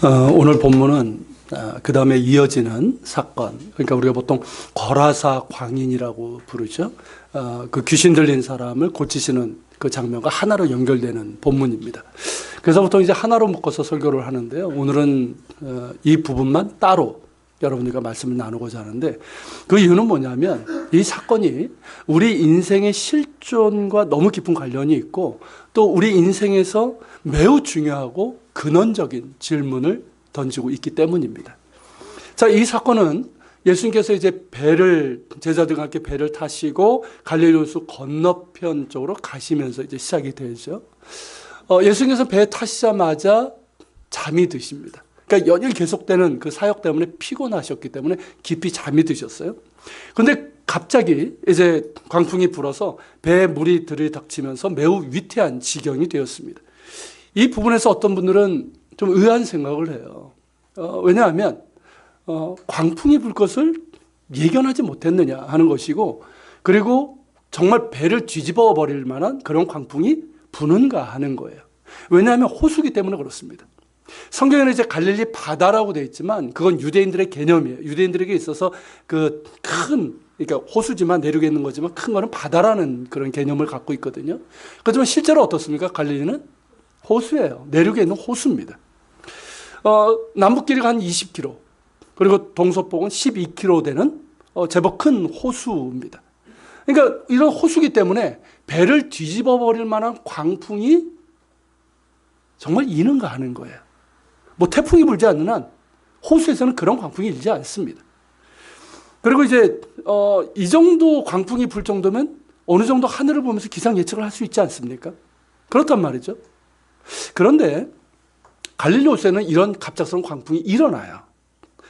오늘 본문은 그 다음에 이어지는 사건, 그러니까 우리가 보통 거라사 광인이라고 부르죠. 그 귀신 들린 사람을 고치시는 그 장면과 하나로 연결되는 본문입니다. 그래서 보통 이제 하나로 묶어서 설교를 하는데요. 오늘은 이 부분만 따로 여러분들과 말씀을 나누고자 하는데, 그 이유는 뭐냐면 이 사건이 우리 인생의 실존과 너무 깊은 관련이 있고, 또 우리 인생에서 매우 중요하고 근원적인 질문을 던지고 있기 때문입니다. 자, 이 사건은 예수님께서 이제 제자들과 함께 배를 타시고 갈릴리 호수 건너편 쪽으로 가시면서 이제 시작이 되죠. 예수님께서 배에 타시자마자 잠이 드십니다. 그러니까 연일 계속되는 그 사역 때문에 피곤하셨기 때문에 깊이 잠이 드셨어요. 그런데 갑자기 이제 광풍이 불어서 배에 물이 들이닥치면서 매우 위태한 지경이 되었습니다. 이 부분에서 어떤 분들은 좀 의아한 생각을 해요. 왜냐하면 광풍이 불 것을 예견하지 못했느냐 하는 것이고, 그리고 정말 배를 뒤집어 버릴 만한 그런 광풍이 부는가 하는 거예요. 왜냐하면 호수기 때문에 그렇습니다. 성경에는 이제 갈릴리 바다라고 되어 있지만 그건 유대인들의 개념이에요. 유대인들에게 있어서 그러니까 호수지만 내륙에 있는 거지만 큰 거는 바다라는 그런 개념을 갖고 있거든요. 그렇지만 실제로 어떻습니까? 갈릴리는 호수예요. 내륙에 있는 호수입니다. 남북길이가 한 20km, 그리고 동서폭은 12km 되는 제법 큰 호수입니다. 그러니까 이런 호수기 때문에 배를 뒤집어 버릴 만한 광풍이 정말 있는가 하는 거예요. 뭐 태풍이 불지 않는 한 호수에서는 그런 광풍이 일지 않습니다. 그리고 이제 이 정도 광풍이 불 정도면 어느 정도 하늘을 보면서 기상 예측을 할 수 있지 않습니까? 그렇단 말이죠. 그런데 갈릴리 호수에는 이런 갑작스러운 광풍이 일어나요.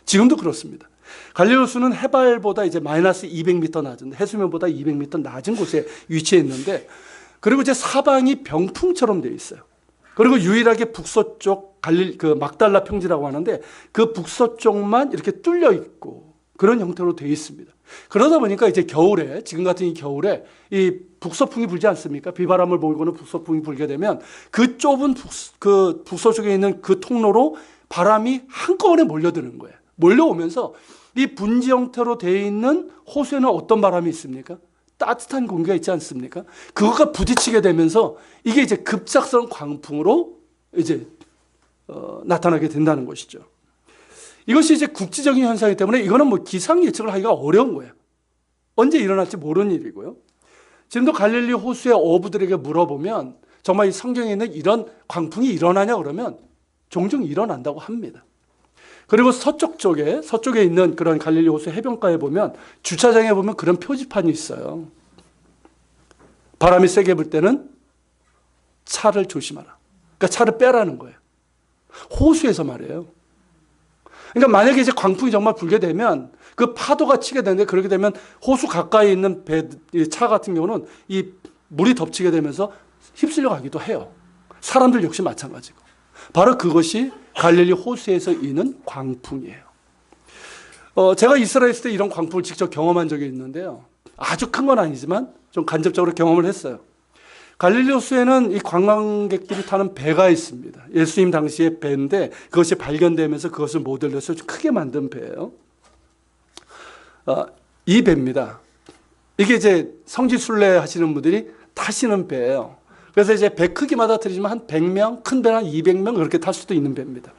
지금도 그렇습니다. 갈릴리 호수는 해발보다 이제 마이너스 200m 낮은, 해수면보다 200m 낮은 곳에 위치해 있는데, 그리고 이제 사방이 병풍처럼 되어 있어요. 그리고 유일하게 북서쪽 그 막달라 평지라고 하는데 그 북서쪽만 이렇게 뚫려 있고 그런 형태로 되어 있습니다. 그러다 보니까 이제 겨울에, 지금 같은 이 겨울에 이 북서풍이 불지 않습니까? 비바람을 몰고는 북서풍이 불게 되면 그 좁은 북서쪽에 있는 그 통로로 바람이 한꺼번에 몰려드는 거예요. 몰려오면서 이 분지 형태로 되어 있는 호수에는 어떤 바람이 있습니까? 따뜻한 공기가 있지 않습니까? 그거가 부딪히게 되면서 이게 이제 급작스러운 광풍으로 이제 나타나게 된다는 것이죠. 이것이 이제 국지적인 현상이기 때문에 이거는 뭐 기상 예측을 하기가 어려운 거예요. 언제 일어날지 모르는 일이고요. 지금도 갈릴리 호수의 어부들에게 물어보면 정말 이 성경에 있는 이런 광풍이 일어나냐 그러면 종종 일어난다고 합니다. 그리고 서쪽에 있는 그런 갈릴리 호수 해변가에 보면, 주차장에 보면 그런 표지판이 있어요. 바람이 세게 불 때는 차를 조심하라. 그러니까 차를 빼라는 거예요. 호수에서 말이에요. 그러니까 만약에 이제 광풍이 정말 불게 되면 그 파도가 치게 되는데, 그렇게 되면 호수 가까이 있는 차 같은 경우는 이 물이 덮치게 되면서 휩쓸려 가기도 해요. 사람들 역시 마찬가지고. 바로 그것이 갈릴리 호수에서 있는 광풍이에요. 제가 이스라엘 있을 때 이런 광풍을 직접 경험한 적이 있는데요. 아주 큰 건 아니지만 좀 간접적으로 경험을 했어요. 갈릴리 호수에는 이 관광객들이 타는 배가 있습니다. 예수님 당시의 배인데 그것이 발견되면서 그것을 모델로서 크게 만든 배예요. 이 배입니다. 이게 이제 성지순례 하시는 분들이 타시는 배예요. 그래서 이제 배 크기마다 틀리지만 한 100명, 큰 배는 한 200명 그렇게 탈 수도 있는 배입니다.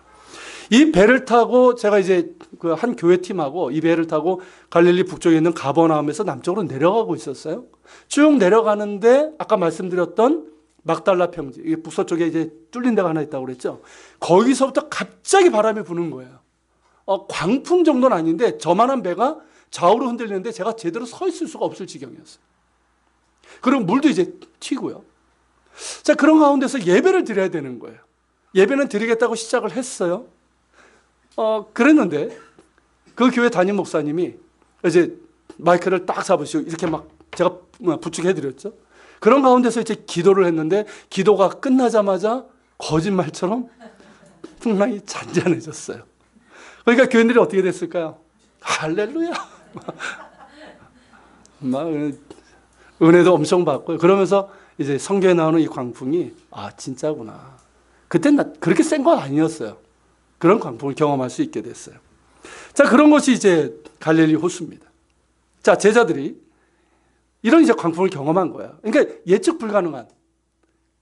이 배를 타고 제가 이제 그 한 교회 팀하고 이 배를 타고 갈릴리 북쪽에 있는 가버나움에서 남쪽으로 내려가고 있었어요. 쭉 내려가는데 아까 말씀드렸던 막달라 평지, 이게 북서쪽에 이제 뚫린 데가 하나 있다고 그랬죠. 거기서부터 갑자기 바람이 부는 거예요. 광풍 정도는 아닌데 저만한 배가 좌우로 흔들리는데 제가 제대로 서 있을 수가 없을 지경이었어요. 그리고 물도 이제 튀고요. 자, 그런 가운데서 예배를 드려야 되는 거예요. 예배는 드리겠다고 시작을 했어요. 그랬는데 그 교회 담임 목사님이 이제 마이크를 딱 잡으시고 이렇게 막 제가 부축해 드렸죠. 그런 가운데서 이제 기도를 했는데 기도가 끝나자마자 거짓말처럼 풍랑이 잔잔해졌어요. 그러니까 교인들이 어떻게 됐을까요? 할렐루야. 막 은혜도 엄청 받고요. 그러면서 이제 성경에 나오는 이 광풍이 진짜구나. 그땐 그렇게 센 건 아니었어요. 그런 광풍을 경험할 수 있게 됐어요. 자, 그런 것이 이제 갈릴리 호수입니다. 자, 제자들이 이런 이제 광풍을 경험한 거예요. 그러니까 예측 불가능한,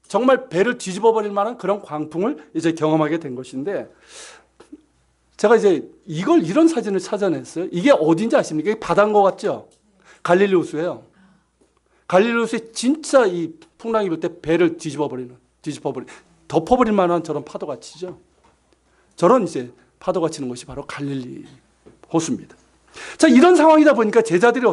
정말 배를 뒤집어 버릴 만한 그런 광풍을 이제 경험하게 된 것인데, 제가 이제 이런 사진을 찾아냈어요. 이게 어딘지 아십니까? 이게 바다인 것 같죠? 갈릴리 호수예요. 갈릴리 호수에 진짜 이 풍랑이 불 때 배를 덮어버릴 만한 저런 파도가 치죠. 저런 이제 파도가 치는 것이 바로 갈릴리 호수입니다. 자, 이런 상황이다 보니까 제자들이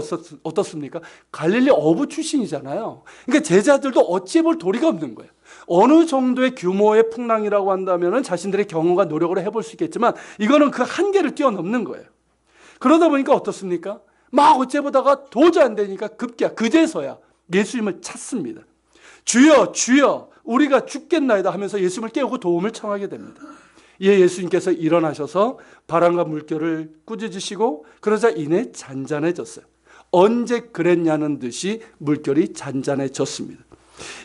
어떻습니까? 갈릴리 어부 출신이잖아요. 그러니까 제자들도 어찌해 볼 도리가 없는 거예요. 어느 정도의 규모의 풍랑이라고 한다면 자신들의 경험과 노력으로 해볼 수 있겠지만, 이거는 그 한계를 뛰어넘는 거예요. 그러다 보니까 어떻습니까? 막 어째보다가 도저히 안 되니까 급기야 그제서야 예수님을 찾습니다. 주여, 주여, 우리가 죽겠나이다 하면서 예수님을 깨우고 도움을 청하게 됩니다. 이에 예수님께서 일어나셔서 바람과 물결을 꾸짖으시고 그러자 이내 잔잔해졌어요. 언제 그랬냐는 듯이 물결이 잔잔해졌습니다.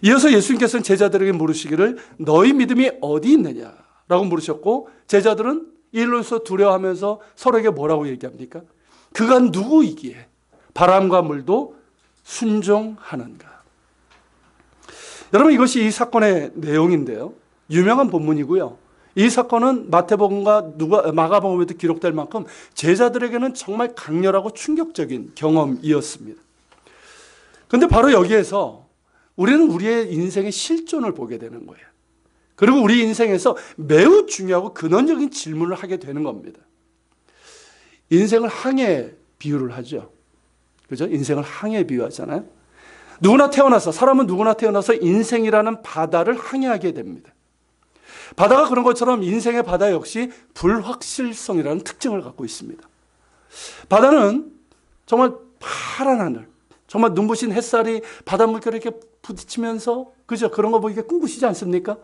이어서 예수님께서는 제자들에게 물으시기를 너희 믿음이 어디 있느냐라고 물으셨고, 제자들은 일로서 두려워하면서 서로에게 뭐라고 얘기합니까? 그가 누구이기에 바람과 물도 순종하는가. 여러분, 이것이 이 사건의 내용인데요. 유명한 본문이고요. 이 사건은 마태복음과 마가복음에도 기록될 만큼 제자들에게는 정말 강렬하고 충격적인 경험이었습니다. 그런데 바로 여기에서 우리는 우리의 인생의 실존을 보게 되는 거예요. 그리고 우리 인생에서 매우 중요하고 근원적인 질문을 하게 되는 겁니다. 인생을 항해 비유를 하죠. 그죠? 인생을 항해 비유하잖아요. 사람은 누구나 태어나서 인생이라는 바다를 항해하게 됩니다. 바다가 그런 것처럼 인생의 바다 역시 불확실성이라는 특징을 갖고 있습니다. 바다는 정말 파란 하늘, 정말 눈부신 햇살이 바다 물결에 이렇게 부딪히면서, 그죠? 그런 거 보기에 꿈꾸시지 않습니까?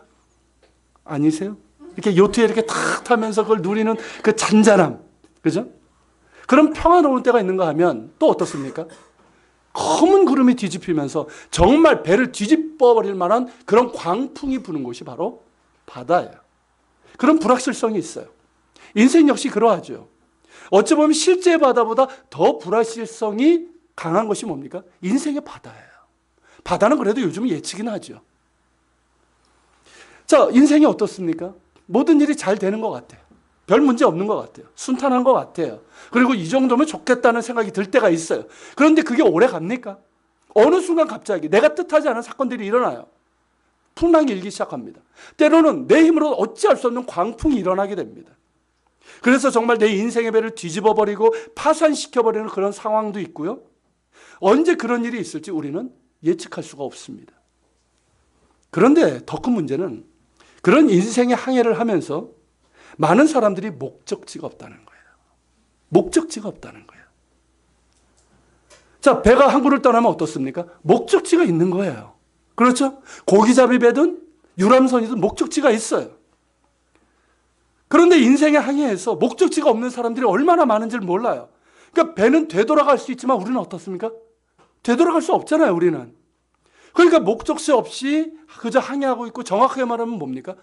아니세요? 이렇게 요트에 이렇게 탁 타면서 그걸 누리는 그 잔잔함, 그죠? 그런 평화로운 때가 있는가 하면 또 어떻습니까? 검은 구름이 뒤집히면서 정말 배를 뒤집어버릴 만한 그런 광풍이 부는 곳이 바로 바다예요. 그런 불확실성이 있어요. 인생 역시 그러하죠. 어찌 보면 실제 바다보다 더 불확실성이 강한 것이 뭡니까? 인생의 바다예요. 바다는 그래도 요즘은 예측이나 하죠. 자, 인생이 어떻습니까? 모든 일이 잘 되는 것 같아요. 별 문제 없는 것 같아요. 순탄한 것 같아요. 그리고 이 정도면 좋겠다는 생각이 들 때가 있어요. 그런데 그게 오래 갑니까? 어느 순간 갑자기 내가 뜻하지 않은 사건들이 일어나요. 풍랑이 일기 시작합니다. 때로는 내 힘으로 어찌할 수 없는 광풍이 일어나게 됩니다. 그래서 정말 내 인생의 배를 뒤집어버리고 파산시켜버리는 그런 상황도 있고요. 언제 그런 일이 있을지 우리는 예측할 수가 없습니다. 그런데 더 큰 문제는 그런 인생의 항해를 하면서 많은 사람들이 목적지가 없다는 거예요. 목적지가 없다는 거예요. 자, 배가 항구를 떠나면 어떻습니까? 목적지가 있는 거예요. 그렇죠? 고기잡이 배든 유람선이든 목적지가 있어요. 그런데 인생의 항해에서 목적지가 없는 사람들이 얼마나 많은지를 몰라요. 그러니까 배는 되돌아갈 수 있지만 우리는 어떻습니까? 되돌아갈 수 없잖아요, 우리는. 그러니까 목적지 없이 그저 항해하고 있고, 정확하게 말하면 뭡니까?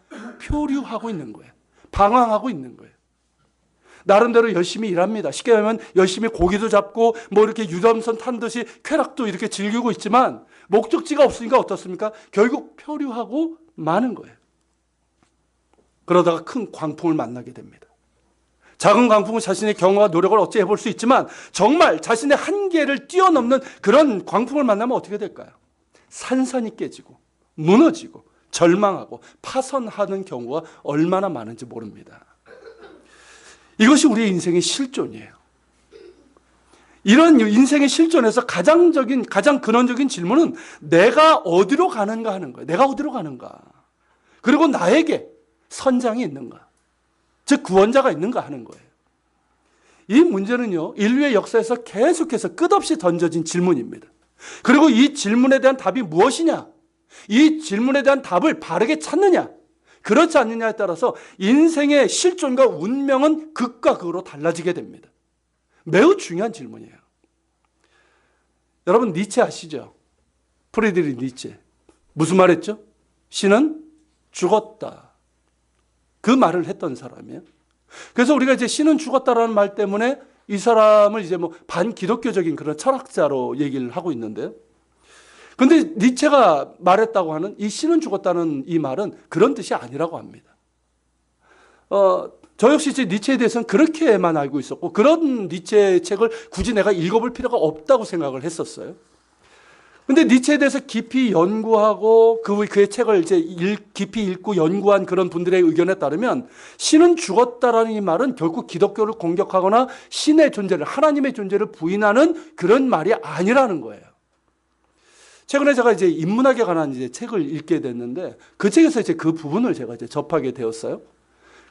표류하고 있는 거예요. 방황하고 있는 거예요. 나름대로 열심히 일합니다. 쉽게 말하면 열심히 고기도 잡고 뭐 이렇게 유람선 탄 듯이 쾌락도 이렇게 즐기고 있지만 목적지가 없으니까 어떻습니까? 결국 표류하고 마는 거예요. 그러다가 큰 광풍을 만나게 됩니다. 작은 광풍은 자신의 경험과 노력을 어찌 해볼 수 있지만 정말 자신의 한계를 뛰어넘는 그런 광풍을 만나면 어떻게 될까요? 산산이 깨지고 무너지고 절망하고 파선하는 경우가 얼마나 많은지 모릅니다. 이것이 우리의 인생의 실존이에요. 이런 인생의 실존에서 가장 근원적인 질문은 내가 어디로 가는가 하는 거예요. 내가 어디로 가는가. 그리고 나에게 선장이 있는가. 즉 구원자가 있는가 하는 거예요. 이 문제는요, 인류의 역사에서 계속해서 끝없이 던져진 질문입니다. 그리고 이 질문에 대한 답이 무엇이냐? 이 질문에 대한 답을 바르게 찾느냐? 그렇지 않느냐에 따라서 인생의 실존과 운명은 극과 극으로 달라지게 됩니다. 매우 중요한 질문이에요. 여러분, 니체 아시죠? 프리드리히 니체. 무슨 말 했죠? 신은 죽었다. 그 말을 했던 사람이에요. 그래서 우리가 이제 신은 죽었다라는 말 때문에 이 사람을 이제 뭐 반기독교적인 그런 철학자로 얘기를 하고 있는데요. 근데 니체가 말했다고 하는 이 신은 죽었다는 이 말은 그런 뜻이 아니라고 합니다. 저 역시 이제 니체에 대해서는 그렇게만 알고 있었고, 그런 니체의 책을 굳이 내가 읽어볼 필요가 없다고 생각을 했었어요. 근데 니체에 대해서 깊이 연구하고 그의 책을 이제 깊이 읽고 연구한 그런 분들의 의견에 따르면 신은 죽었다라는 이 말은 결국 기독교를 공격하거나 신의 존재를, 하나님의 존재를 부인하는 그런 말이 아니라는 거예요. 최근에 제가 이제 인문학에 관한 이제 책을 읽게 됐는데 그 책에서 이제 그 부분을 제가 이제 접하게 되었어요.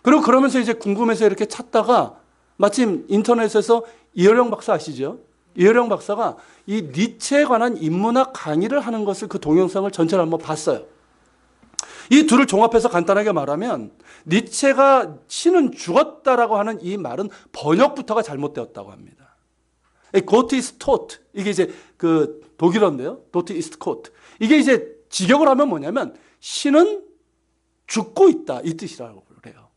그리고 그러면서 이제 궁금해서 이렇게 찾다가 마침 인터넷에서 이효령 박사 아시죠? 이효령 박사가 이 니체에 관한 인문학 강의를 하는 것을 그 동영상을 전체를 한번 봤어요. 이 둘을 종합해서 간단하게 말하면 니체가 신은 죽었다라고 하는 이 말은 번역부터가 잘못되었다고 합니다. Gott ist tot. 이게 이제 그 독일어인데요. Gott ist tot. 이게 이제 직역을 하면 뭐냐면 신은 죽고 있다 이 뜻이라고 그래요.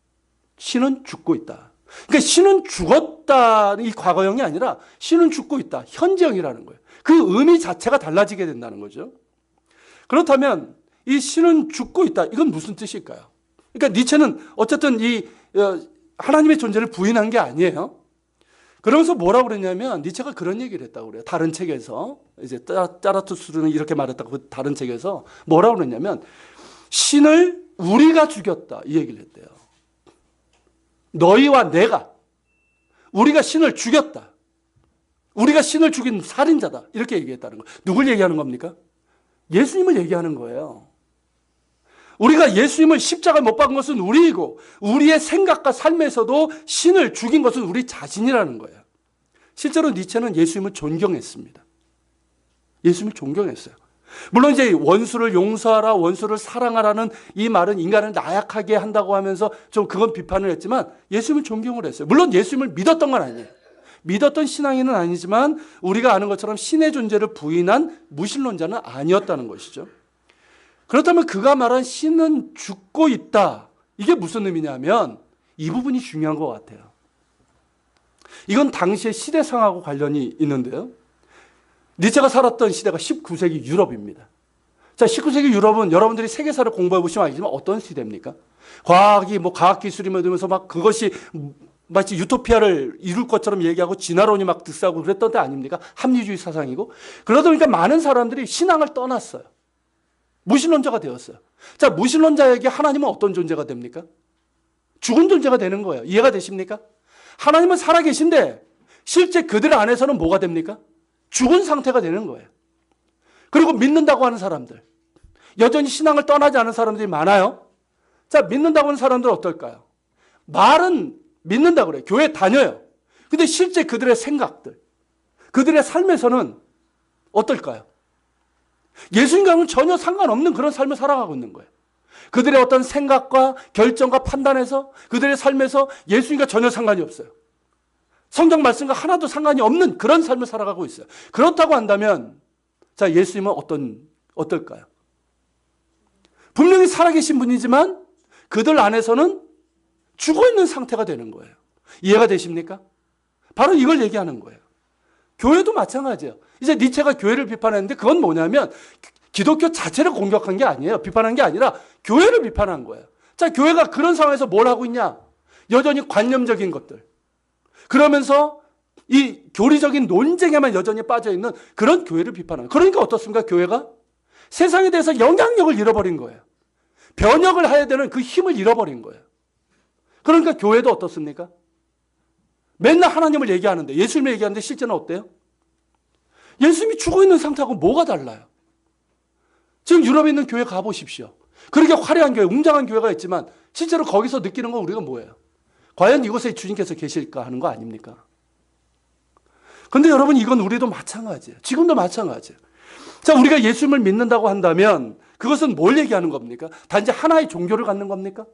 신은 죽고 있다. 그러니까 신은 죽었다 이 과거형이 아니라 신은 죽고 있다 현재형이라는 거예요. 그 의미 자체가 달라지게 된다는 거죠. 그렇다면 이 신은 죽고 있다 이건 무슨 뜻일까요? 그러니까 니체는 어쨌든 이 하나님의 존재를 부인한 게 아니에요. 그러면서 뭐라고 그랬냐면 니체가 그런 얘기를 했다고 그래요. 다른 책에서 이제 짜라투스트루는 이렇게 말했다고 그 다른 책에서 뭐라고 그랬냐면 신을 우리가 죽였다 이 얘기를 했대요. 너희와 내가 우리가 신을 죽였다. 우리가 신을 죽인 살인자다. 이렇게 얘기했다는 거예요. 누굴 얘기하는 겁니까? 예수님을 얘기하는 거예요. 우리가 예수님을 십자가에 못 박은 것은 우리이고 우리의 생각과 삶에서도 신을 죽인 것은 우리 자신이라는 거예요. 실제로 니체는 예수님을 존경했습니다. 예수님을 존경했어요. 물론 이제 원수를 용서하라, 원수를 사랑하라는 이 말은 인간을 나약하게 한다고 하면서 좀 그건 비판을 했지만 예수님을 존경을 했어요. 물론 예수님을 믿었던 건 아니에요. 믿었던 신앙인은 아니지만 우리가 아는 것처럼 신의 존재를 부인한 무신론자는 아니었다는 것이죠. 그렇다면 그가 말한 신은 죽고 있다. 이게 무슨 의미냐면 이 부분이 중요한 것 같아요. 이건 당시의 시대상하고 관련이 있는데요. 니체가 살았던 시대가 19세기 유럽입니다. 자, 19세기 유럽은 여러분들이 세계사를 공부해 보시면 알겠지만 어떤 시대입니까? 과학이 뭐 과학기술이 되면서 막 그것이 마치 유토피아를 이룰 것처럼 얘기하고 진화론이 막 득세하고 그랬던 때 아닙니까? 합리주의 사상이고. 그러다 보니까 많은 사람들이 신앙을 떠났어요. 무신론자가 되었어요. 자, 무신론자에게 하나님은 어떤 존재가 됩니까? 죽은 존재가 되는 거예요. 이해가 되십니까? 하나님은 살아계신데 실제 그들 안에서는 뭐가 됩니까? 죽은 상태가 되는 거예요. 그리고 믿는다고 하는 사람들, 여전히 신앙을 떠나지 않은 사람들이 많아요. 자, 믿는다고 하는 사람들 어떨까요? 말은 믿는다고 그래요. 교회 다녀요. 근데 실제 그들의 생각들, 그들의 삶에서는 어떨까요? 예수님과는 전혀 상관없는 그런 삶을 살아가고 있는 거예요. 그들의 어떤 생각과 결정과 판단에서 그들의 삶에서 예수님과 전혀 상관이 없어요. 성경 말씀과 하나도 상관이 없는 그런 삶을 살아가고 있어요. 그렇다고 한다면 자, 예수님은 어떨까요? 분명히 살아계신 분이지만 그들 안에서는 죽어있는 상태가 되는 거예요. 이해가 되십니까? 바로 이걸 얘기하는 거예요. 교회도 마찬가지예요. 이제 니체가 교회를 비판했는데 그건 뭐냐면 기독교 자체를 공격한 게 아니에요. 비판한 게 아니라 교회를 비판한 거예요. 자, 교회가 그런 상황에서 뭘 하고 있냐? 여전히 관념적인 것들. 그러면서 이 교리적인 논쟁에만 여전히 빠져있는 그런 교회를 비판하는 거예요. 그러니까 어떻습니까? 교회가 세상에 대해서 영향력을 잃어버린 거예요. 변혁을 해야 되는 그 힘을 잃어버린 거예요. 그러니까 교회도 어떻습니까? 맨날 하나님을 얘기하는데 예수님을 얘기하는데 실제는 어때요? 예수님이 죽어있는 상태하고 뭐가 달라요? 지금 유럽에 있는 교회 가보십시오. 그렇게 화려한 교회, 웅장한 교회가 있지만 실제로 거기서 느끼는 건 우리가 뭐예요? 과연 이곳에 주님께서 계실까 하는 거 아닙니까? 그런데 여러분 이건 우리도 마찬가지예요. 지금도 마찬가지예요. 자, 우리가 예수님을 믿는다고 한다면 그것은 뭘 얘기하는 겁니까? 단지 하나의 종교를 갖는 겁니까?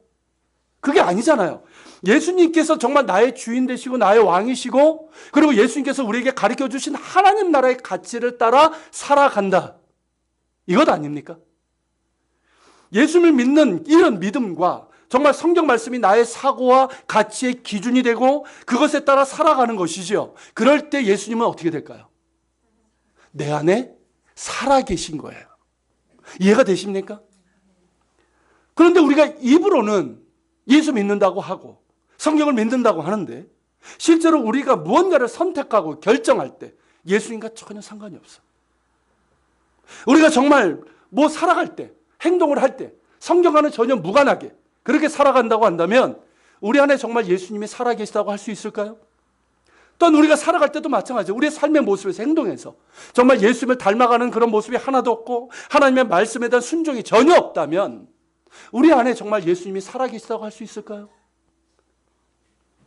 그게 아니잖아요. 예수님께서 정말 나의 주인 되시고 나의 왕이시고 그리고 예수님께서 우리에게 가르쳐 주신 하나님 나라의 가치를 따라 살아간다. 이것 아닙니까? 예수님을 믿는 이런 믿음과 정말 성경 말씀이 나의 사고와 가치의 기준이 되고 그것에 따라 살아가는 것이지요. 그럴 때 예수님은 어떻게 될까요? 내 안에 살아계신 거예요. 이해가 되십니까? 그런데 우리가 입으로는 예수 믿는다고 하고 성경을 믿는다고 하는데 실제로 우리가 무언가를 선택하고 결정할 때 예수님과 전혀 상관이 없어. 우리가 정말 뭐 살아갈 때, 행동을 할 때 성경과는 전혀 무관하게 그렇게 살아간다고 한다면 우리 안에 정말 예수님이 살아계시다고 할 수 있을까요? 또한 우리가 살아갈 때도 마찬가지예요. 우리의 삶의 모습에서 행동에서 정말 예수님을 닮아가는 그런 모습이 하나도 없고 하나님의 말씀에 대한 순종이 전혀 없다면 우리 안에 정말 예수님이 살아계시다고 할 수 있을까요?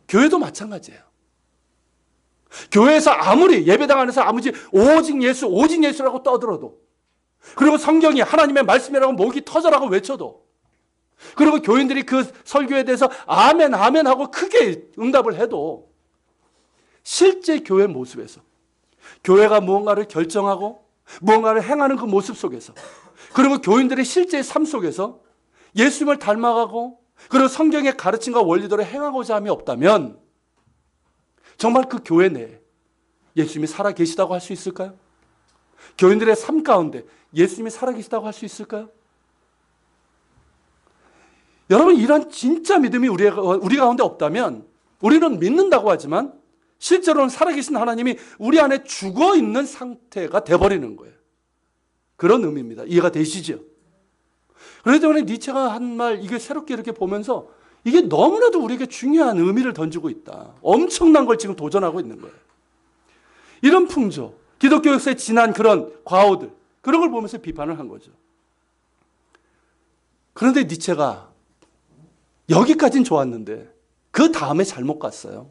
교회도 마찬가지예요. 교회에서 아무리 예배당 안에서 아무리 오직 예수라고 떠들어도 그리고 성경이 하나님의 말씀이라고 목이 터져라고 외쳐도 그리고 교인들이 그 설교에 대해서 아멘 아멘 하고 크게 응답을 해도 실제 교회 모습에서 교회가 무언가를 결정하고 무언가를 행하는 그 모습 속에서 그리고 교인들의 실제 삶 속에서 예수님을 닮아가고 그리고 성경의 가르침과 원리대로 행하고자 함이 없다면 정말 그 교회 내에 예수님이 살아계시다고 할 수 있을까요? 교인들의 삶 가운데 예수님이 살아계시다고 할 수 있을까요? 여러분, 이런 진짜 믿음이 우리 가운데 없다면 우리는 믿는다고 하지만 실제로는 살아계신 하나님이 우리 안에 죽어있는 상태가 돼버리는 거예요. 그런 의미입니다. 이해가 되시죠? 그렇기 때문에 니체가 한 말, 이게 새롭게 이렇게 보면서 이게 너무나도 우리에게 중요한 의미를 던지고 있다. 엄청난 걸 지금 도전하고 있는 거예요. 이런 풍조, 기독교 역사에 지난 그런 과오들, 그런 걸 보면서 비판을 한 거죠. 그런데 니체가 여기까지는 좋았는데 그 다음에 잘못 갔어요.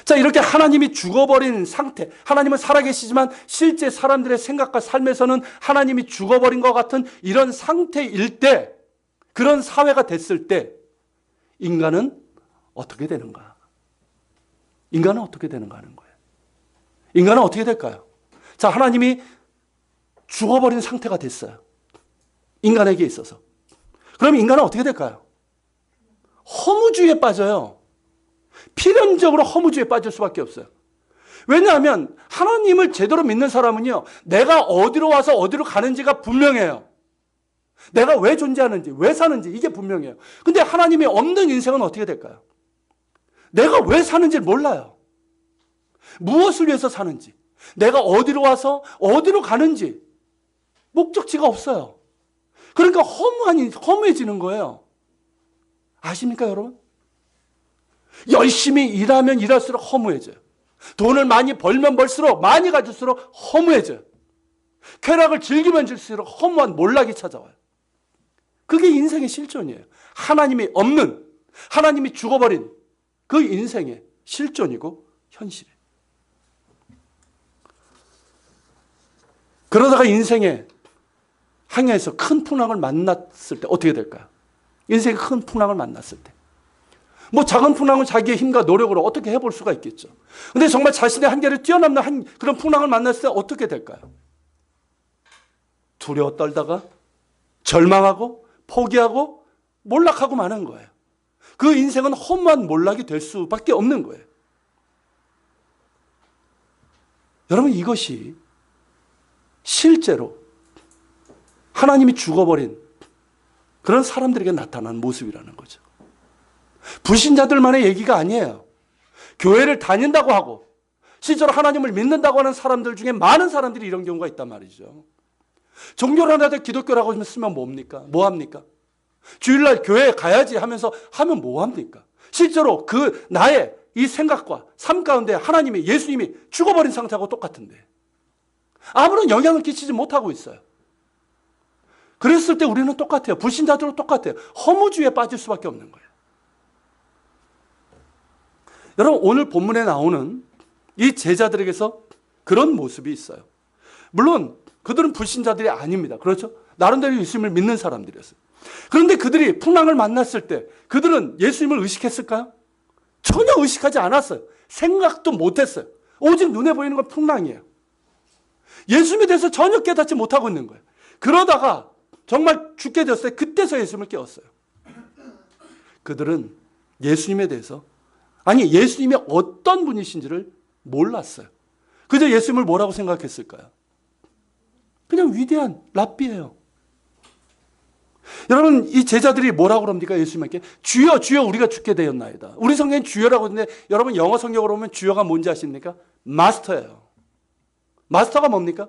자, 이렇게 하나님이 죽어버린 상태, 하나님은 살아계시지만 실제 사람들의 생각과 삶에서는 하나님이 죽어버린 것 같은 이런 상태일 때, 그런 사회가 됐을 때 인간은 어떻게 되는가? 인간은 어떻게 되는가 하는 거예요. 인간은 어떻게 될까요? 자, 하나님이 죽어버린 상태가 됐어요. 인간에게 있어서. 그럼 인간은 어떻게 될까요? 허무주의에 빠져요. 필연적으로 허무주의에 빠질 수밖에 없어요. 왜냐하면 하나님을 제대로 믿는 사람은요, 내가 어디로 와서 어디로 가는지가 분명해요. 내가 왜 존재하는지, 왜 사는지 이게 분명해요. 근데 하나님이 없는 인생은 어떻게 될까요? 내가 왜 사는지를 몰라요. 무엇을 위해서 사는지, 내가 어디로 와서 어디로 가는지 목적지가 없어요. 그러니까 허무해지는 거예요. 아십니까, 여러분? 열심히 일하면 일할수록 허무해져요. 돈을 많이 벌면 벌수록, 많이 가질수록 허무해져요. 쾌락을 즐기면 즐길수록 허무한 몰락이 찾아와요. 그게 인생의 실존이에요. 하나님이 없는, 하나님이 죽어버린 그 인생의 실존이고 현실이에요. 그러다가 인생의 항해에서 큰 풍랑을 만났을 때 어떻게 될까요? 인생의 큰 풍랑을 만났을 때. 뭐 작은 풍랑은 자기의 힘과 노력으로 어떻게 해볼 수가 있겠죠. 근데 정말 자신의 한계를 뛰어넘는 그런 풍랑을 만났을 때 어떻게 될까요? 두려워 떨다가 절망하고 포기하고 몰락하고 마는 거예요. 그 인생은 험한 몰락이 될 수밖에 없는 거예요. 여러분, 이것이 실제로 하나님이 죽어버린 그런 사람들에게 나타난 모습이라는 거죠. 불신자들만의 얘기가 아니에요. 교회를 다닌다고 하고 실제로 하나님을 믿는다고 하는 사람들 중에 많은 사람들이 이런 경우가 있단 말이죠. 종교라도 기독교라고 쓰면 뭡니까? 뭐합니까? 주일날 교회에 가야지 하면서 하면 뭐합니까? 실제로 그 나의 이 생각과 삶 가운데 하나님이, 예수님이 죽어버린 상태하고 똑같은데 아무런 영향을 끼치지 못하고 있어요. 그랬을 때 우리는 똑같아요. 불신자들도 똑같아요. 허무주의에 빠질 수밖에 없는 거예요. 여러분, 오늘 본문에 나오는 이 제자들에게서 그런 모습이 있어요. 물론 그들은 불신자들이 아닙니다. 그렇죠? 나름대로 예수님을 믿는 사람들이었어요. 그런데 그들이 풍랑을 만났을 때 그들은 예수님을 의식했을까요? 전혀 의식하지 않았어요. 생각도 못했어요. 오직 눈에 보이는 건 풍랑이에요. 예수님에 대해서 전혀 깨닫지 못하고 있는 거예요. 그러다가 정말 죽게 됐을 때 그때서 예수님을 깨웠어요. 그들은 예수님에 대해서, 아니 예수님이 어떤 분이신지를 몰랐어요. 그저 예수님을 뭐라고 생각했을까요? 그냥 위대한 랍비예요. 여러분, 이 제자들이 뭐라고 그럽니까? 예수님께 주여 주여 우리가 죽게 되었나이다. 우리 성경엔 주여라고 하는데 여러분 영어 성경으로 보면 주여가 뭔지 아십니까? 마스터예요. 마스터가 뭡니까?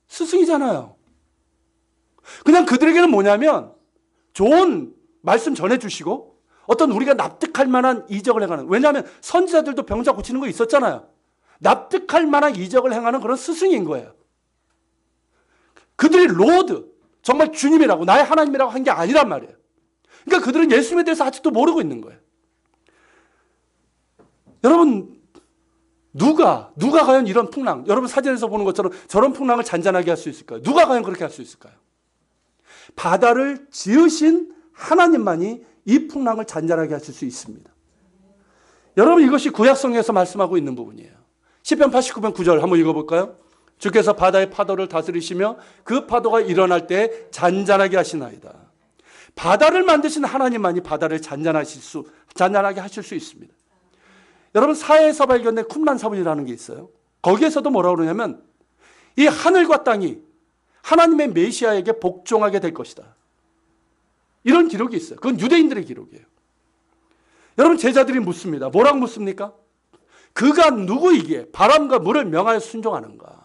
스승이잖아요. 그냥 그들에게는 뭐냐면 좋은 말씀 전해주시고 어떤 우리가 납득할 만한 이적을 행하는, 왜냐하면 선지자들도 병자 고치는 거 있었잖아요. 납득할 만한 이적을 행하는 그런 스승인 거예요. 그들이 로드, 정말 주님이라고 나의 하나님이라고 한 게 아니란 말이에요. 그러니까 그들은 예수님에 대해서 아직도 모르고 있는 거예요. 여러분, 누가 과연 이런 풍랑, 여러분 사진에서 보는 것처럼 저런 풍랑을 잔잔하게 할 수 있을까요? 누가 과연 그렇게 할 수 있을까요? 바다를 지으신 하나님만이 이 풍랑을 잔잔하게 하실 수 있습니다. 여러분, 이것이 구약성경에서 말씀하고 있는 부분이에요. 시편 89편 9절 한번 읽어볼까요? 주께서 바다의 파도를 다스리시며 그 파도가 일어날 때 잔잔하게 하시나이다. 바다를 만드신 하나님만이 바다를 잔잔하게 하실 수 있습니다. 여러분, 사해에서 발견된 쿰란 사본이라는 게 있어요. 거기에서도 뭐라고 그러냐면 이 하늘과 땅이 하나님의 메시아에게 복종하게 될 것이다. 이런 기록이 있어요. 그건 유대인들의 기록이에요. 여러분, 제자들이 묻습니다. 뭐라고 묻습니까? 그가 누구이기에 바람과 물을 명하여 순종하는가?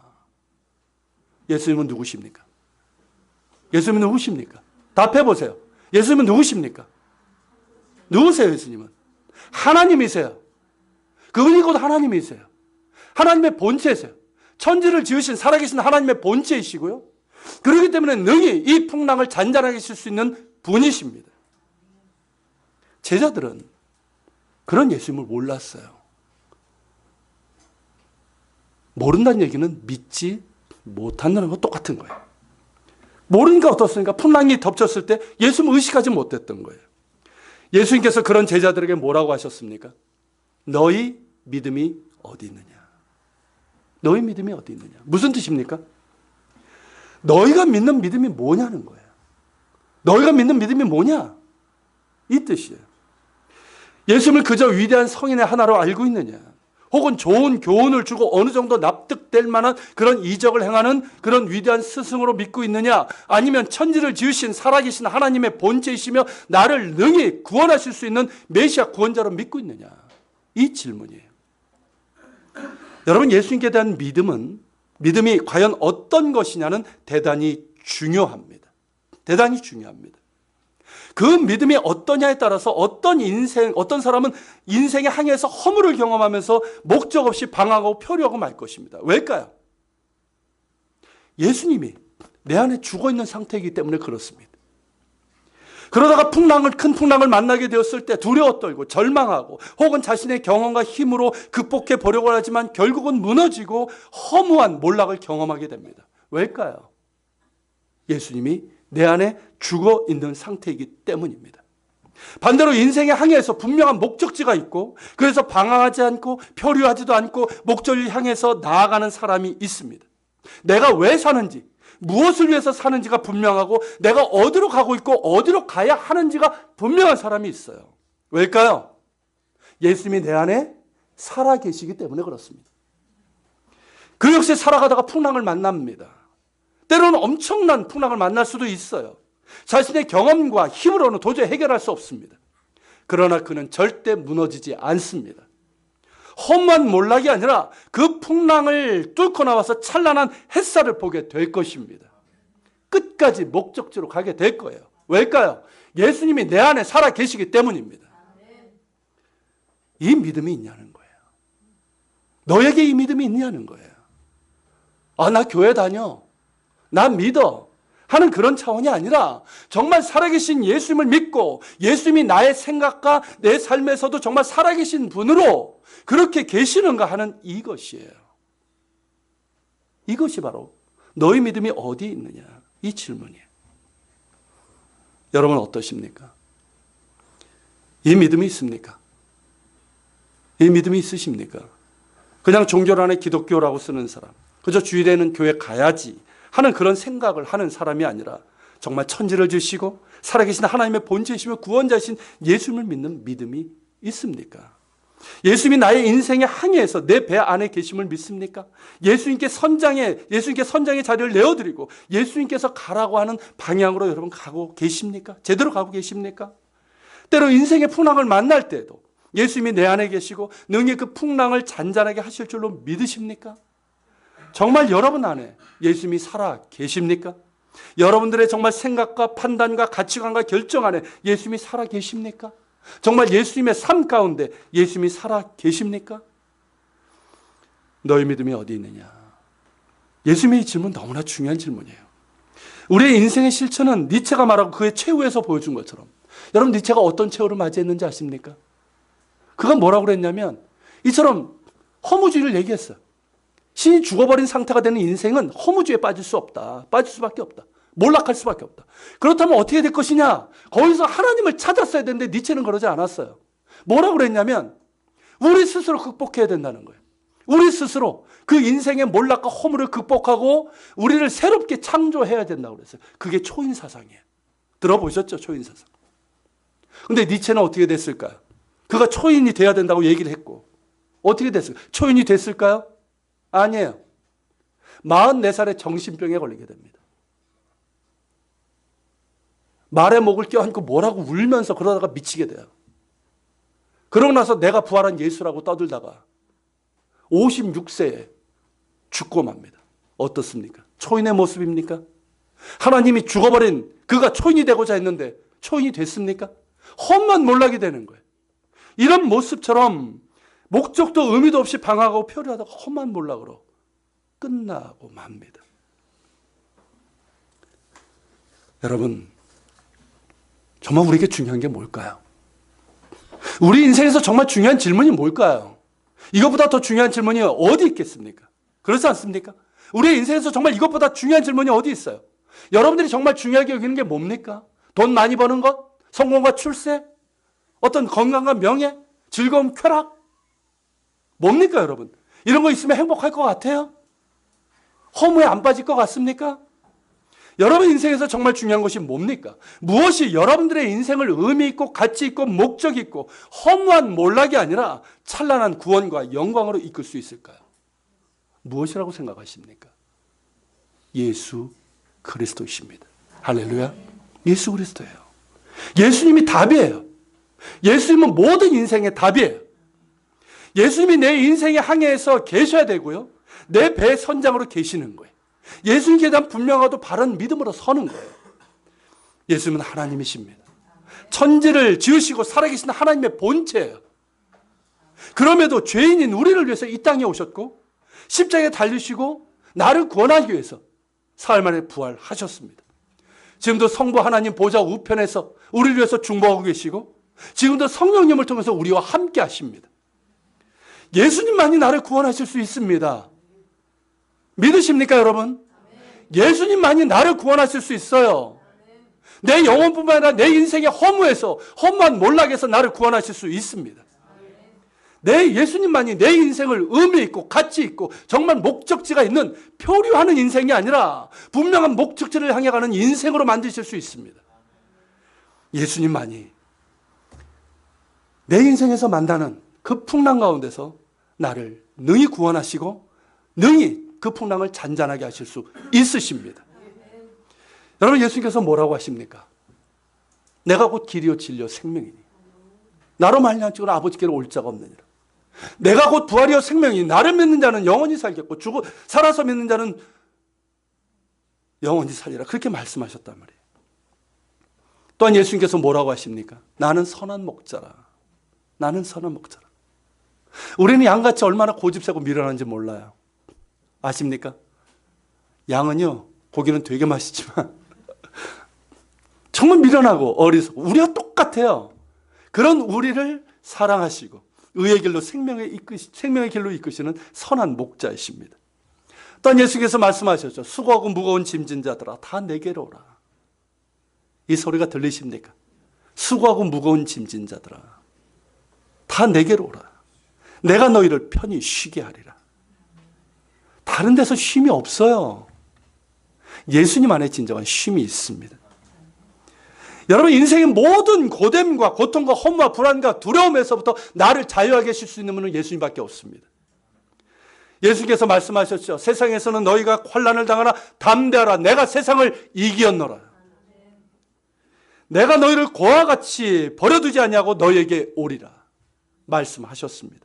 예수님은 누구십니까? 예수님은 누구십니까? 답해보세요. 예수님은 누구십니까? 누구세요, 예수님은? 하나님이세요. 그분이 곧 하나님이세요. 하나님의 본체세요. 천지를 지으신 살아계신 하나님의 본체이시고요. 그렇기 때문에 능히 이 풍랑을 잔잔하게 하실 수 있는 분이십니다. 제자들은 그런 예수님을 몰랐어요. 모른다는 얘기는 믿지 못한다는 거 똑같은 거예요. 모르니까 어떻습니까? 풍랑이 덮쳤을 때 예수님을 의식하지 못했던 거예요. 예수님께서 그런 제자들에게 뭐라고 하셨습니까? 너희 믿음이 어디 있느냐? 너희 믿음이 어디 있느냐? 무슨 뜻입니까? 너희가 믿는 믿음이 뭐냐는 거예요. 너희가 믿는 믿음이 뭐냐? 이 뜻이에요. 예수님을 그저 위대한 성인의 하나로 알고 있느냐? 혹은 좋은 교훈을 주고 어느 정도 납득될 만한 그런 이적을 행하는 그런 위대한 스승으로 믿고 있느냐? 아니면 천지를 지으신 살아계신 하나님의 본체이시며 나를 능히 구원하실 수 있는 메시아 구원자로 믿고 있느냐? 이 질문이에요. 여러분, 예수님께 대한 믿음이 과연 어떤 것이냐는 대단히 중요합니다. 대단히 중요합니다. 그 믿음이 어떠냐에 따라서 어떤 사람은 인생의 항해에서 허물을 경험하면서 목적 없이 방황하고 표류하고 말 것입니다. 왜일까요? 예수님이 내 안에 죽어있는 상태이기 때문에 그렇습니다. 그러다가 큰 풍랑을 만나게 되었을 때 두려워 떨고 절망하고 혹은 자신의 경험과 힘으로 극복해 보려고 하지만 결국은 무너지고 허무한 몰락을 경험하게 됩니다. 왜일까요? 예수님이 내 안에 죽어 있는 상태이기 때문입니다. 반대로 인생의 항해에서 분명한 목적지가 있고 그래서 방황하지 않고 표류하지도 않고 목적을 향해서 나아가는 사람이 있습니다. 내가 왜 사는지, 무엇을 위해서 사는지가 분명하고 내가 어디로 가고 있고 어디로 가야 하는지가 분명한 사람이 있어요. 왜일까요? 예수님이 내 안에 살아 계시기 때문에 그렇습니다. 그 역시 살아가다가 풍랑을 만납니다. 때로는 엄청난 풍랑을 만날 수도 있어요. 자신의 경험과 힘으로는 도저히 해결할 수 없습니다. 그러나 그는 절대 무너지지 않습니다. 험한 몰락이 아니라 그 풍랑을 뚫고 나와서 찬란한 햇살을 보게 될 것입니다. 끝까지 목적지로 가게 될 거예요. 왜일까요? 예수님이 내 안에 살아 계시기 때문입니다. 이 믿음이 있냐는 거예요. 너에게 이 믿음이 있냐는 거예요. 아, 나 교회 다녀. 나 믿어. 하는 그런 차원이 아니라 정말 살아계신 예수님을 믿고 예수님이 나의 생각과 내 삶에서도 정말 살아계신 분으로 그렇게 계시는가 하는 이것이에요. 이것이 바로 너희 믿음이 어디 있느냐 이 질문이에요. 여러분 어떠십니까? 이 믿음이 있습니까? 이 믿음이 있으십니까? 그냥 종교 안에 기독교라고 쓰는 사람, 그저 주일에는 교회 가야지 하는 그런 생각을 하는 사람이 아니라 정말 천지를 주시고 살아계신 하나님의 본체이시며 구원자이신 예수님을 믿는 믿음이 있습니까? 예수님이 나의 인생의 항해에서 내 배 안에 계심을 믿습니까? 예수님께 선장의 자리를 내어드리고 예수님께서 가라고 하는 방향으로 여러분 가고 계십니까? 제대로 가고 계십니까? 때로 인생의 풍랑을 만날 때에도 예수님이 내 안에 계시고 능히 그 풍랑을 잔잔하게 하실 줄로 믿으십니까? 정말 여러분 안에 예수님이 살아 계십니까? 여러분들의 정말 생각과 판단과 가치관과 결정 안에 예수님이 살아 계십니까? 정말 예수님의 삶 가운데 예수님이 살아 계십니까? 너희 믿음이 어디 있느냐? 예수님의 질문 너무나 중요한 질문이에요. 우리의 인생의 실천은 니체가 말하고 그의 최후에서 보여준 것처럼, 여러분 니체가 어떤 최후를 맞이했는지 아십니까? 그가 뭐라고 그랬냐면 이처럼 허무주의를 얘기했어요. 신이 죽어버린 상태가 되는 인생은 허무주의에 빠질 수 없다. 빠질 수밖에 없다. 몰락할 수밖에 없다. 그렇다면 어떻게 될 것이냐? 거기서 하나님을 찾았어야 되는데 니체는 그러지 않았어요. 뭐라고 그랬냐면 우리 스스로 극복해야 된다는 거예요. 우리 스스로 그 인생의 몰락과 허물을 극복하고 우리를 새롭게 창조해야 된다고 그랬어요. 그게 초인사상이에요. 들어보셨죠? 초인사상. 근데 니체는 어떻게 됐을까요? 그가 초인이 돼야 된다고 얘기를 했고 어떻게 됐을까요? 초인이 됐을까요? 아니에요. 44살에 정신병에 걸리게 됩니다. 말의 목을 껴안고 뭐라고 울면서 그러다가 미치게 돼요. 그러고 나서 내가 부활한 예수라고 떠들다가 56세에 죽고 맙니다. 어떻습니까? 초인의 모습입니까? 하나님이 죽어버린 그가 초인이 되고자 했는데 초인이 됐습니까? 험만 몰락이 되는 거예요. 이런 모습처럼 목적도 의미도 없이 방황하고 표류하다가 험한 몰락으로 끝나고 맙니다. 여러분, 정말 우리에게 중요한 게 뭘까요? 우리 인생에서 정말 중요한 질문이 뭘까요? 이것보다 더 중요한 질문이 어디 있겠습니까? 그렇지 않습니까? 우리의 인생에서 정말 이것보다 중요한 질문이 어디 있어요? 여러분들이 정말 중요하게 여기는 게 뭡니까? 돈 많이 버는 것? 성공과 출세? 어떤 건강과 명예? 즐거움, 쾌락? 뭡니까 여러분? 이런 거 있으면 행복할 것 같아요? 허무에 안 빠질 것 같습니까? 여러분 인생에서 정말 중요한 것이 뭡니까? 무엇이 여러분들의 인생을 의미 있고 가치 있고 목적 있고 허무한 몰락이 아니라 찬란한 구원과 영광으로 이끌 수 있을까요? 무엇이라고 생각하십니까? 예수 그리스도이십니다. 할렐루야. 예수 그리스도예요. 예수님이 답이에요. 예수님은 모든 인생의 답이에요. 예수님이 내 인생의 항해에서 계셔야 되고요. 내 배 선장으로 계시는 거예요. 예수님께 대한 분명하고 바른 믿음으로 서는 거예요. 예수님은 하나님이십니다. 천지를 지으시고 살아계신 하나님의 본체예요. 그럼에도 죄인인 우리를 위해서 이 땅에 오셨고 십자가에 달리시고 나를 구원하기 위해서 사흘 만에 부활하셨습니다. 지금도 성부 하나님 보좌 우편에서 우리를 위해서 중보하고 계시고 지금도 성령님을 통해서 우리와 함께 하십니다. 예수님만이 나를 구원하실 수 있습니다. 믿으십니까 여러분? 예수님만이 나를 구원하실 수 있어요. 내 영혼뿐만 아니라 내 인생의 허무에서 허무한 몰락에서 나를 구원하실 수 있습니다. 내 예수님만이 내 인생을 의미 있고 가치 있고 정말 목적지가 있는 표류하는 인생이 아니라 분명한 목적지를 향해 가는 인생으로 만드실 수 있습니다. 예수님만이 내 인생에서 만나는 그 풍랑 가운데서 나를 능히 구원하시고 능히 그 풍랑을 잔잔하게 하실 수 있으십니다. 여러분 예수님께서 뭐라고 하십니까? 내가 곧 길이요 진리요 생명이니 나로 말미암아 아버지께로 올 자가 없느니라. 내가 곧 부활이요 생명이니 나를 믿는 자는 영원히 살겠고 살아서 믿는 자는 영원히 살리라. 그렇게 말씀하셨단 말이에요. 또한 예수님께서 뭐라고 하십니까? 나는 선한 목자라. 나는 선한 목자라. 우리는 양같이 얼마나 고집세고 미련한지 몰라요. 아십니까? 양은요, 고기는 되게 맛있지만 정말 미련하고 어리석고 우리가 똑같아요. 그런 우리를 사랑하시고 의의 길로 생명의 길로 이끄시는 선한 목자이십니다. 또한 예수께서 말씀하셨죠. 수고하고 무거운 짐진 자들아 다 내게로 오라. 이 소리가 들리십니까? 수고하고 무거운 짐진 자들아 다 내게로 오라. 내가 너희를 편히 쉬게 하리라. 다른 데서 쉼이 없어요. 예수님 안에 진정한 쉼이 있습니다. 여러분, 인생의 모든 고됨과 고통과 허무와 불안과 두려움에서부터 나를 자유하게 하실 수 있는 분은 예수님밖에 없습니다. 예수님께서 말씀하셨죠. 세상에서는 너희가 환난을 당하나 담대하라. 내가 세상을 이기었노라. 내가 너희를 고와 같이 버려두지 않냐고 너희에게 오리라 말씀하셨습니다.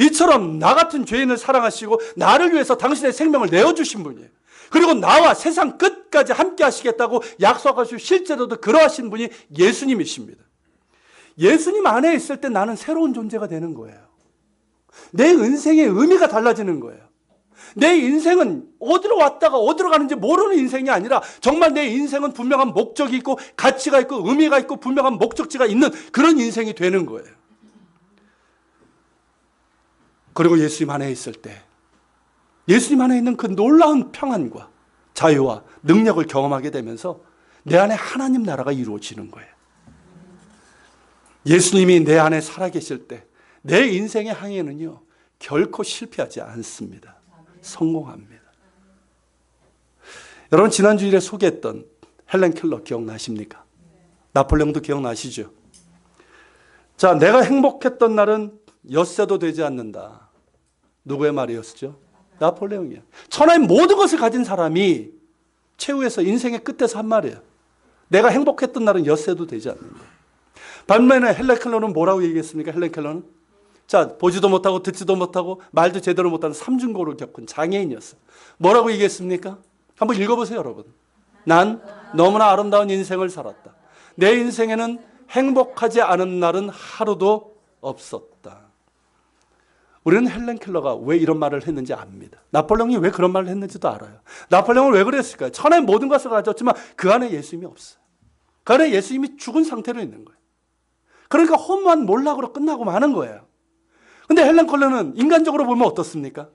이처럼 나 같은 죄인을 사랑하시고 나를 위해서 당신의 생명을 내어주신 분이에요. 그리고 나와 세상 끝까지 함께 하시겠다고 약속하시고 실제로도 그러하신 분이 예수님이십니다. 예수님 안에 있을 때 나는 새로운 존재가 되는 거예요. 내 인생의 의미가 달라지는 거예요. 내 인생은 어디로 왔다가 어디로 가는지 모르는 인생이 아니라 정말 내 인생은 분명한 목적이 있고 가치가 있고 의미가 있고 분명한 목적지가 있는 그런 인생이 되는 거예요. 그리고 예수님 안에 있을 때 예수님 안에 있는 그 놀라운 평안과 자유와 능력을 경험하게 되면서 내 안에 하나님 나라가 이루어지는 거예요. 예수님이 내 안에 살아계실 때 내 인생의 항해는요 결코 실패하지 않습니다. 성공합니다. 여러분, 지난 주일에 소개했던 헬렌 켈러 기억나십니까? 나폴레옹도 기억나시죠? 자, 내가 행복했던 날은 엿새도 되지 않는다. 누구의 말이었죠? 나폴레옹이야. 천하의 모든 것을 가진 사람이 최후에서 인생의 끝에서 한 말이에요. 내가 행복했던 날은 엿새도 되지 않는다. 반면에 헬렌 켈러는 뭐라고 얘기했습니까? 헬렌 켈러는 자, 보지도 못하고 듣지도 못하고 말도 제대로 못하는 삼중고를 겪은 장애인이었어요. 뭐라고 얘기했습니까? 한번 읽어보세요, 여러분. 난 너무나 아름다운 인생을 살았다. 내 인생에는 행복하지 않은 날은 하루도 없었다. 우리는 헬렌 켈러가 왜 이런 말을 했는지 압니다. 나폴레옹이 왜 그런 말을 했는지도 알아요. 나폴레옹은 왜 그랬을까요? 천하의 모든 것을 가졌지만 그 안에 예수님이 없어요. 그 안에 예수님이 죽은 상태로 있는 거예요. 그러니까 허무한 몰락으로 끝나고 마는 거예요. 근데 헬렌 켈러는 인간적으로 보면 어떻습니까?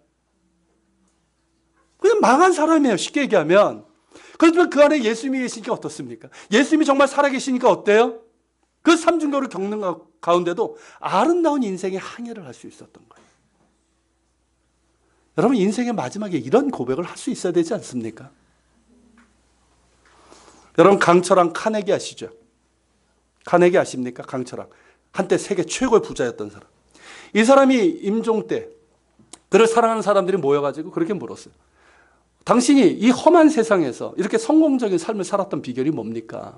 그냥 망한 사람이에요. 쉽게 얘기하면. 그렇지만 그 안에 예수님이 계시니까 어떻습니까? 예수님이 정말 살아계시니까 어때요? 그 삼중교를 겪는 가운데도 아름다운 인생의 항해를 할 수 있었던 거예요. 여러분, 인생의 마지막에 이런 고백을 할 수 있어야 되지 않습니까? 여러분, 강철왕 카네기 아시죠? 카네기 아십니까? 강철왕. 한때 세계 최고의 부자였던 사람. 이 사람이 임종 때 그를 사랑하는 사람들이 모여가지고 그렇게 물었어요. 당신이 이 험한 세상에서 이렇게 성공적인 삶을 살았던 비결이 뭡니까?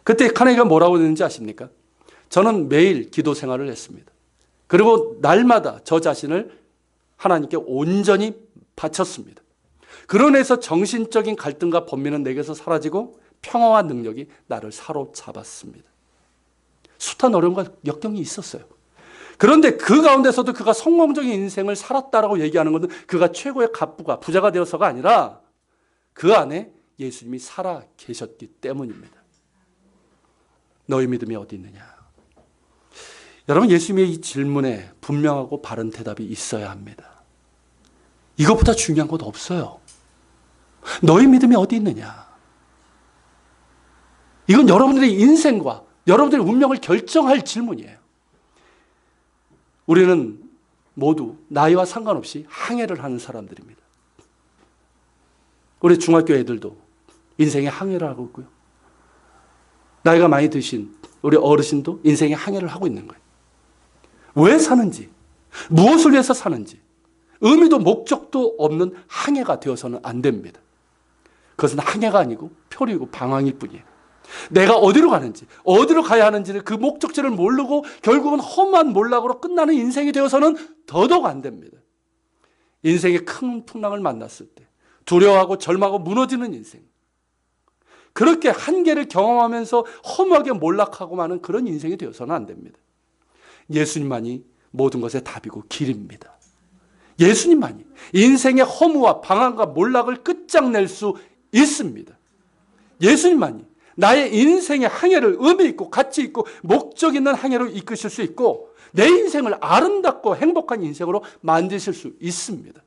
그때 카네기가 뭐라고 했는지 아십니까? 저는 매일 기도 생활을 했습니다. 그리고 날마다 저 자신을 하나님께 온전히 바쳤습니다. 그로 인해서 정신적인 갈등과 번민은 내게서 사라지고 평화와 능력이 나를 사로잡았습니다. 숱한 어려움과 역경이 있었어요. 그런데 그 가운데서도 그가 성공적인 인생을 살았다라고 얘기하는 것은 그가 최고의 갑부가 부자가 되어서가 아니라 그 안에 예수님이 살아 계셨기 때문입니다. 너희 믿음이 어디 있느냐? 여러분, 예수님의 이 질문에 분명하고 바른 대답이 있어야 합니다. 이것보다 중요한 것 없어요. 너희 믿음이 어디 있느냐? 이건 여러분들의 인생과 여러분들의 운명을 결정할 질문이에요. 우리는 모두 나이와 상관없이 항해를 하는 사람들입니다. 우리 중학교 애들도 인생의 항해를 하고 있고요. 나이가 많이 드신 우리 어르신도 인생의 항해를 하고 있는 거예요. 왜 사는지, 무엇을 위해서 사는지 의미도 목적도 없는 항해가 되어서는 안 됩니다. 그것은 항해가 아니고 표류이고 방황일 뿐이에요. 내가 어디로 가는지, 어디로 가야 하는지를 그 목적지를 모르고 결국은 험한 몰락으로 끝나는 인생이 되어서는 더더욱 안 됩니다. 인생의 큰 풍랑을 만났을 때 두려워하고 절망하고 무너지는 인생, 그렇게 한계를 경험하면서 허무하게 몰락하고 마는 그런 인생이 되어서는 안 됩니다. 예수님만이 모든 것의 답이고 길입니다. 예수님만이 인생의 허무와 방황과 몰락을 끝장낼 수 있습니다. 예수님만이 나의 인생의 항해를 의미 있고 가치 있고 목적 있는 항해로 이끄실 수 있고 내 인생을 아름답고 행복한 인생으로 만드실 수 있습니다.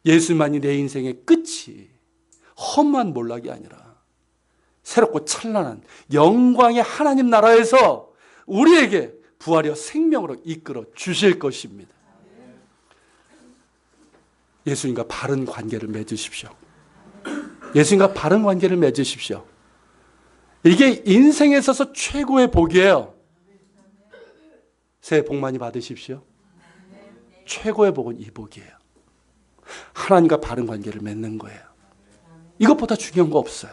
예수님만이 내 인생의 끝이 험한 몰락이 아니라 새롭고 찬란한 영광의 하나님 나라에서 우리에게 부활여 생명으로 이끌어 주실 것입니다. 예수님과 바른 관계를 맺으십시오. 예수님과 바른 관계를 맺으십시오. 이게 인생에 있어서 최고의 복이에요. 새해 복 많이 받으십시오. 최고의 복은 이 복이에요. 하나님과 바른 관계를 맺는 거예요. 이것보다 중요한 거 없어요.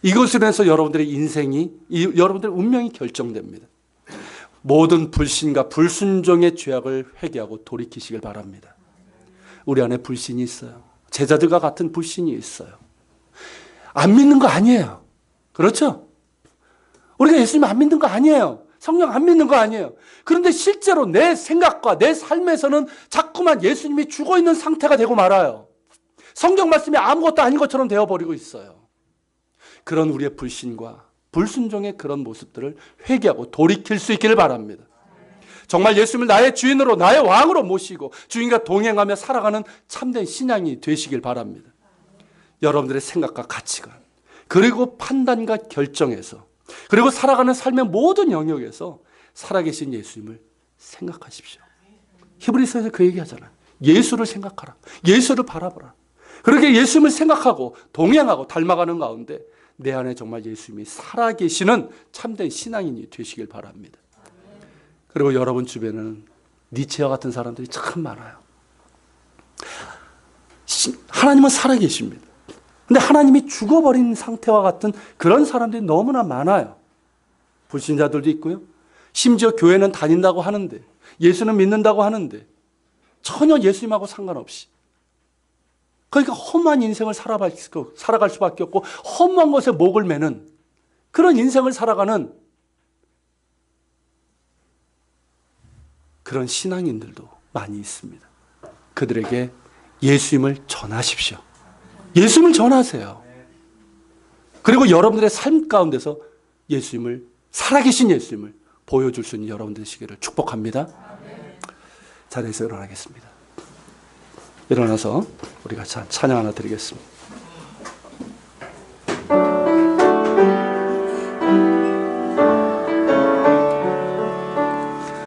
이것으로 해서 여러분들의 인생이, 여러분들의 운명이 결정됩니다. 모든 불신과 불순종의 죄악을 회개하고 돌이키시길 바랍니다. 우리 안에 불신이 있어요. 제자들과 같은 불신이 있어요. 안 믿는 거 아니에요. 그렇죠? 우리가 예수님 안 믿는 거 아니에요. 성령 안 믿는 거 아니에요. 그런데 실제로 내 생각과 내 삶에서는 자꾸만 예수님이 죽어 있는 상태가 되고 말아요. 성경 말씀이 아무것도 아닌 것처럼 되어버리고 있어요. 그런 우리의 불신과 불순종의 그런 모습들을 회개하고 돌이킬 수 있기를 바랍니다. 정말 예수님을 나의 주인으로, 나의 왕으로 모시고 주인과 동행하며 살아가는 참된 신앙이 되시길 바랍니다. 여러분들의 생각과 가치관, 그리고 판단과 결정에서, 그리고 살아가는 삶의 모든 영역에서 살아계신 예수님을 생각하십시오. 히브리서에서 그 얘기하잖아요. 예수를 생각하라. 예수를 바라보라. 그렇게 예수님을 생각하고 동행하고 닮아가는 가운데 내 안에 정말 예수님이 살아계시는 참된 신앙인이 되시길 바랍니다. 그리고 여러분 주변에는 니체와 같은 사람들이 참 많아요. 하나님은 살아계십니다. 근데 하나님이 죽어버린 상태와 같은 그런 사람들이 너무나 많아요. 불신자들도 있고요. 심지어 교회는 다닌다고 하는데, 예수는 믿는다고 하는데 전혀 예수님하고 상관없이, 그러니까 험한 인생을 살아갈 수밖에 없고 험한 것에 목을 매는 그런 인생을 살아가는 그런 신앙인들도 많이 있습니다. 그들에게 예수님을 전하십시오. 예수님을 전하세요. 그리고 여러분들의 삶 가운데서 예수님을, 살아계신 예수님을 보여줄 수 있는 여러분 되시기를 축복합니다. 자리에서 일어나겠습니다. 일어나서 우리가 찬양 하나 드리겠습니다.